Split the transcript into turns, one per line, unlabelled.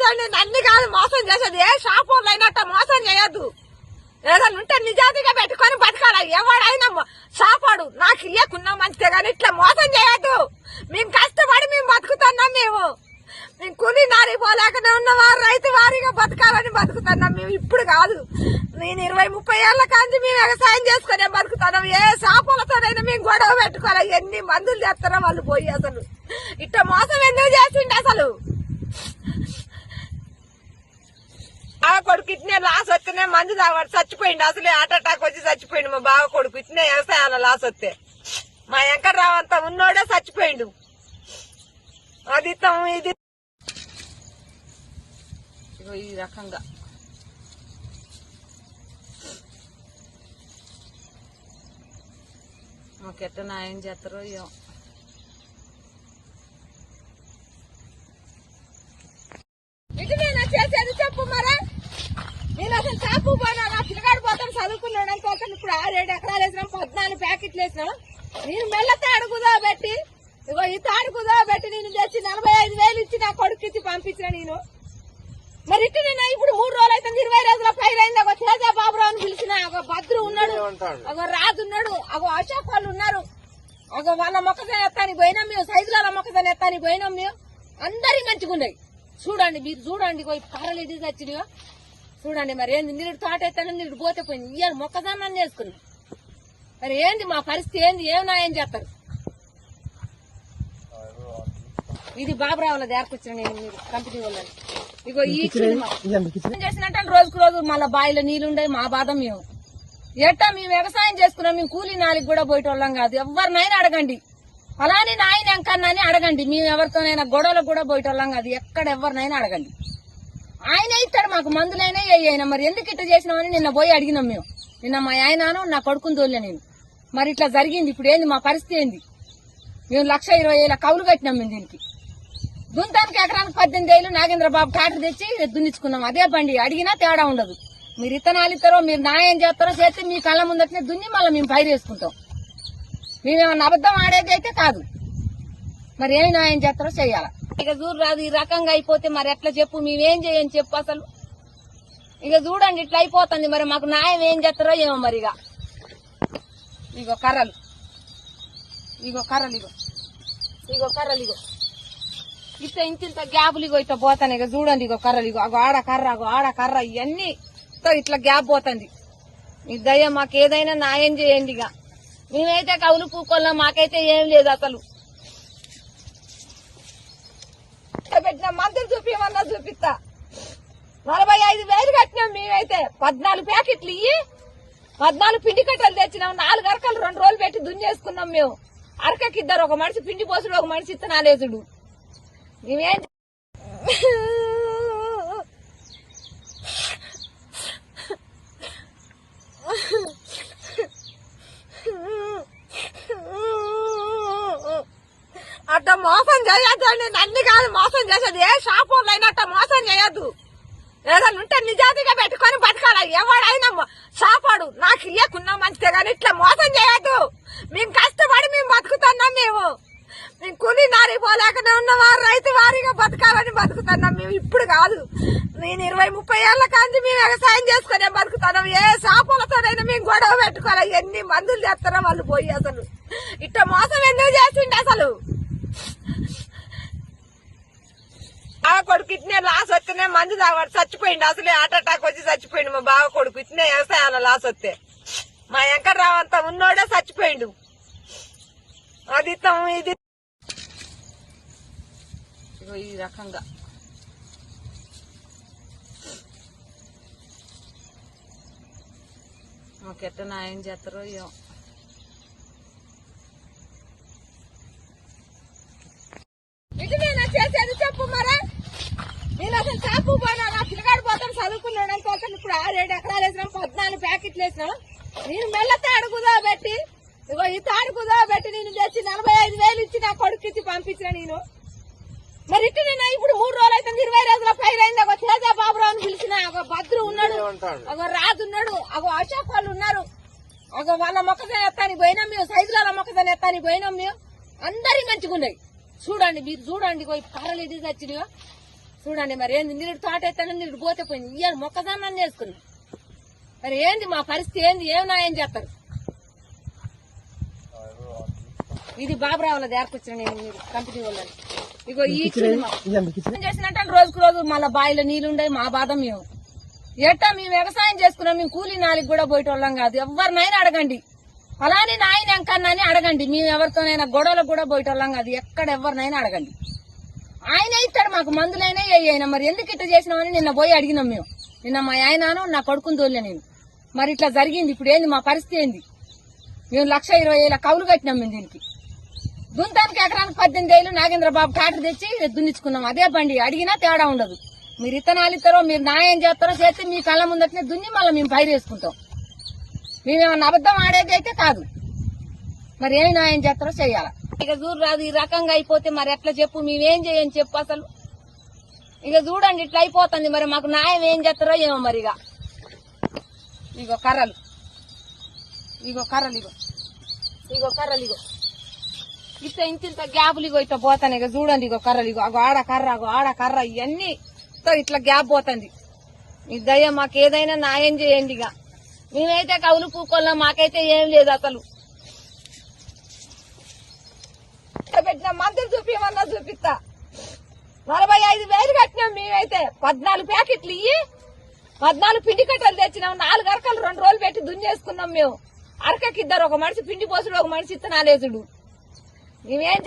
చేయొద్దండి, నన్ను కాదు మోసం చేసేది. ఏ షాప్ వాళ్ళు అయినట్ట మోసం చేయొద్దు. ఏదైనా ఉంటే నిజాతిగా పెట్టుకొని బతకాల. ఎవడైనా షాపాడు నాకు ఇయ్యకున్నా మంచిదే కానీ ఇట్లా మోసం చేయొద్దు. మేము కష్టపడి మేము బతుకుతున్నాం. మేము కూలి నారి పోలేకనే ఉన్నవారు రైతు వారిగా బతకాలని బతుకుతున్నాం. మేము ఇప్పుడు కాదు, నేను 20-30 ఏళ్ల కాంచి మేము వ్యవసాయం చేసుకునే బతుకుతున్నాం. ఏ షాపులతోనైనా మేము గొడవ పెట్టుకోవాలి. ఎన్ని మందులు చేస్తారో వాళ్ళు పోయి. అసలు ఇట్లా మోసం ఎందుకు చేసిండు? అసలు ఆ కొడుకు ఇట్నే లాస్ వస్తేనే మందు తాగాడు చచ్చిపోయిండు. అసలే హార్ట్ అటాక్ వచ్చి చచ్చిపోయిండు మా బావ కొడుకు. ఇట్నే వ్యవసాయంలో లాస్ వస్తే మా వెంకట్రావు అంతా ఉన్నోడే చచ్చిపోయిండు. అది ఇది ఈ రకంగా మాకెట్ట న్యాయం చేస్తారో ఏమో. ఇటు నేను చేసేది చెప్పు మరా. నేను అసలు షాపు పోయినా, నా పిల్లగాడు పోతాను చదువుకున్నాడు అనుకోకుండా ఇప్పుడు 6-7 ఎకరాలు వేసినాం, 14 ప్యాకెట్లు వేసినాం. నేను మెల్ల తాడు కుదోబెట్టి, ఇగో ఈ తాడు కుదోబెట్టి నేను తెచ్చి 45,000 ఇచ్చి నా కొడుకు ఇచ్చి పంపించిన. నేను మరి ఇటు నేను ఇప్పుడు 3 రోజులు అయితే 20 రోజుల పైరైంది. అగో తేజ బాబురావు అని పిలిచిన, అగో భద్రు ఉన్నాడు, అగో రాజు ఉన్నాడు, అగో అశోక్ వాళ్ళు ఉన్నారు. అగో వాళ్ళ మొక్కజొన్న ఎత్తానికి పోయినాం మేము, సైజుల మొక్కజొన్న ఎత్తానికి పోయినాం మేము. అందరి మంచిగా ఉన్నాయి. చూడండి మీరు చూడండి, కర్రలు ఇది తెచ్చినవా చూడండి. మరి ఏంది నీరు తోట ఎత్తాను, నీరు పోతే పోయింది. ఇవాళ మొక్కజొన్న చేసుకున్నాం. మరి ఏంది మా పరిస్థితి ఏంది? ఏం చేస్తారు? ఇది బాబురావుల దేరకొచ్చిన నేను, మీరు కంపెనీ వాళ్ళని. ఇగో ఈ చేసినట్టు రోజుకు రోజు మళ్ళీ బావిలో నీళ్లు ఉండే మా బాధ. మేము ఎట్టా మేము వ్యవసాయం చేసుకున్నాం. మేము కూలీ నాలికి కూడా పోయేటోళ్ళం కాదు. ఎవరినైనా అడగండి, అలానే నాయన ఎంకన్నాని అడగండి. మేము ఎవరితోనైనా గొడవలకు కూడా పోయేటోళ్ళం కాదు. ఎక్కడ ఎవరినైనా అడగండి, ఆయన ఇస్తాడు మాకు మందులైనా అయినా. మరి ఎందుకు ఇట్లా చేసినామని నిన్న పోయి అడిగినాం మేము. నిన్న మా ఆయనను నా కొడుకుని తోలే నేను. మరి ఇట్లా జరిగింది. ఇప్పుడు ఏంది మా పరిస్థితి ఏంది? మేము 1,20,000 కౌలు కట్టినాం. మేము దీనికి దుంతానికి ఎకరానికి 18,000 నాగేంద్రబాబు ట్రాక్టర్ తెచ్చి దున్నించుకున్నాం. అదే బండి అడిగినా తేడా ఉండదు. మీరు ఇత్తనాలు ఇస్తారో, మీరు న్యాయం చేస్తారో చేస్తే మీ కళ్ళ ముందటనే దున్ని మళ్ళీ మేము పైరు వేసుకుంటాం. మేమేమన్నా అబద్దం ఆడేది అయితే కాదు. మరి ఏమి న్యాయం చేస్తారో చెయ్యాల. ఇక చూడు రాదు, ఈ రకంగా అయిపోతే మరి ఎట్లా చెప్పు? మేమేం చేయని చెప్పు అసలు. ఇక చూడండి ఇట్లా అయిపోతుంది. మరి మాకు న్యాయం ఏం చేస్తారో ఏమో. మరి ఇగో కర్రలు, ఇగో కర్రలు, ఇగో కర్రలు, ఇగో ఇంత గ్యాపులు ఇగో ఇట్లా పోతాను. ఇక చూడండి ఇగో కర్రలు, ఇగో అగో ఆడ కర్ర ఇవన్నీ ఇట్లా గ్యాప్ పోతుంది. ఈ దయ మాకు ఏదైనా న్యాయం చేయండి. ఇక మేమైతే కవులు పూకోళ్ళం, మాకైతే ఏం లేదు అసలు. పెట్టిన మందులు చూపించమన్నా చూపిస్తా. 45,000 కట్టినాం మేమైతే. 14 ప్యాకెట్లు ఇయ్యి 14 పిండి కట్టలు తెచ్చినాం. 4 అరకలు 2 రోజులు పెట్టి దున్నేసుకున్నాం మేము. అరకకి 2, ఒక మనిషి పిండి పోసుడు, ఒక మనిషి ఇత్తనాలేసుడు. మేమేం అట్లా మోసం చేయొద్దండి, నన్ను కాదు మోసం చేసేది. ఏ షాప్ వాళ్ళు అయినట్ట మోసం చేయొద్దు. ఏదైనా ఉంటే నిజాతిగా పెట్టుకొని బతకాల. ఎవడైనా షాపాడు నాకు ఇయ్యకున్నా మంచిదే కానీ ఇట్లా మోసం చేయొద్దు. మేము కష్టపడి మేము బతుకుతున్నాం. మేము కూలి నారి పోలేకనే ఉన్నవారు రైతు వారిగా బతకాలని బతుకుతున్నాం. మేము ఇప్పుడు కాదు, నేను 20-30 ఏళ్ల కాంచి మేము వ్యవసాయం చేసుకునే బతుకుతున్నాం. ఏ షాపులతోనైనా మేము గొడవ పెట్టుకోవాలి. ఎన్ని మందులు చేస్తారో వాళ్ళు పోయి. అసలు ఇట్లా మోసం ఎందుకు చేసిండు? అసలు ఆ కొడుకు ఇట్నే లాస్ వస్తేనే మందు తాగాడు చచ్చిపోయిండు. అసలే హార్ట్ అటాక్ వచ్చి చచ్చిపోయిండు మా బావ కొడుకు. ఇట్నే వ్యవసాయంలో లాస్ వస్తే మా వెంకట్రావు అంతా ఉన్నోడే చచ్చిపోయిండు. అది ఇది ఈ రకంగా మాకెట్ట న్యాయం చేస్తారో ఏమో. ఇటు నేను చేసేది చెప్పు మరా. నేను అసలు షాపు పోయినా, నా పిల్లగాడు పోతాను చదువుకున్నాడు అనుకోకుండా ఇప్పుడు 6-7 ఎకరాలు వేసినాం, 14 ప్యాకెట్లు వేసినాం. నేను మెల్ల తాడు కుదోబెట్టి, ఇగో ఈ తాడు కుదోబెట్టి నేను తెచ్చి 45,000 ఇచ్చి నా కొడుకు ఇచ్చి పంపించిన. నేను మరి ఇటు నేను ఇప్పుడు 3 రోజులు అయితే 20 రోజుల పైరైంది. అగో తేజ బాబురావు అని పిలిచిన, అగో భద్రు ఉన్నాడు, అగో రాజు ఉన్నాడు, అగో అశోక్ వాళ్ళు ఉన్నారు. అగో వాళ్ళ మొక్కజొన్న ఎత్తానికి పోయినాం మేము, సైజుల మొక్కజొన్న ఎత్తానికి పోయినాం మేము. అందరి మంచిగా ఉన్నాయి. చూడండి మీరు చూడండి, కర్రలు ఇది తెచ్చినవా చూడండి మరి ఏంది నీరు తోట ఎత్తాను నీరు పోతే పోయింది ఇవాళ మొక్కజొన్న చేసుకున్నాం మరి ఏంది మా పరిస్థితి ఏంది ఏం న్యాయం చేస్తారు ఇది బాబురావులది ఏర్కొచ్చిన నేను మీరు కంపెనీ వాళ్ళని ఇగో ఈ చేసినట్టు రోజుకు రోజు మళ్ళీ బావిలో నీళ్లుండే మా బాధ మేము ఎట్టా మేము వ్యవసాయం చేసుకున్నాం మేము కూలీ నాలుగు కూడా పోయేటోళ్ళం కాదు ఎవరినైనా అడగండి అలానే నాయన ఎంకన్నా అని అడగండి మేము ఎవరితోనైనా గొడవలకు కూడా పోయేటోళ్ళం కాదు ఎక్కడ ఎవరినైనా అడగండి ఆయన ఇస్తాడు మాకు మందులైనా అయినా మరి ఎందుకు ఇట్లా చేసినామని నిన్న పోయి అడిగినాం మేము నిన్న మా ఆయనను నా కొడుకుని తోలే నేను మరి ఇట్లా జరిగింది ఇప్పుడు ఏంది మా పరిస్థితి ఏంది మేము 1,20,000 కౌలు కట్టినాం మేము దీనికి దుంతానికి ఎకరానికి 18,000 నాగేంద్రబాబు ట్రాక్టర్ తెచ్చి దున్నించుకున్నాం అదే బండి అడిగినా తేడా ఉండదు మీరు ఇత్తనాలు ఇస్తారో మీరు న్యాయం చేస్తారో చేస్తే మీ కళ్ళ ముందటనే దున్ని మళ్ళీ మేము పైరు వేసుకుంటాం మేమేమన్నా అబద్ధం ఆడేది అయితే కాదు మరి ఏమి న్యాయం చేస్తారో చెయ్యాల ఇక చూడు రాదు ఈ రకంగా అయిపోతే మరి ఎట్లా చెప్పు మేమేం చేయని చెప్పు అసలు ఇక చూడండి ఇట్లా అయిపోతుంది మరి మాకు న్యాయం ఏం చేస్తారో ఏమో మరి ఇగో కర్రలు ఇగో కర్రలు ఇగో కర్రలు ఇంత గ్యాపులు ఇట్లా పోతాను ఇక చూడండి ఇగో కర్రలు అగో ఆడ కర్ర ఇవన్నీ ఇట్లా గ్యాప్ పోతుంది మీ దయ మాకు ఏదైనా న్యాయం చేయండి ఇక మేమైతే కవులు పూకోళ్ళం మాకైతే ఏం లేదు అసలు పెట్టిన మంత్రి చూపించమన్నా చూపిస్తా 45,000 కట్టినాం మేమైతే 14 ప్యాకెట్లు ఇయ్యి 14 పిండి కట్టలు తెచ్చినాం 4 అరకలు 2 రోజులు పెట్టి దున్నేసుకున్నాం మేము అరకకి 2 ఒక మనిషి పిండి పోసుడు ఒక మనిషి ఇత్తనాలేసుడు మేమేం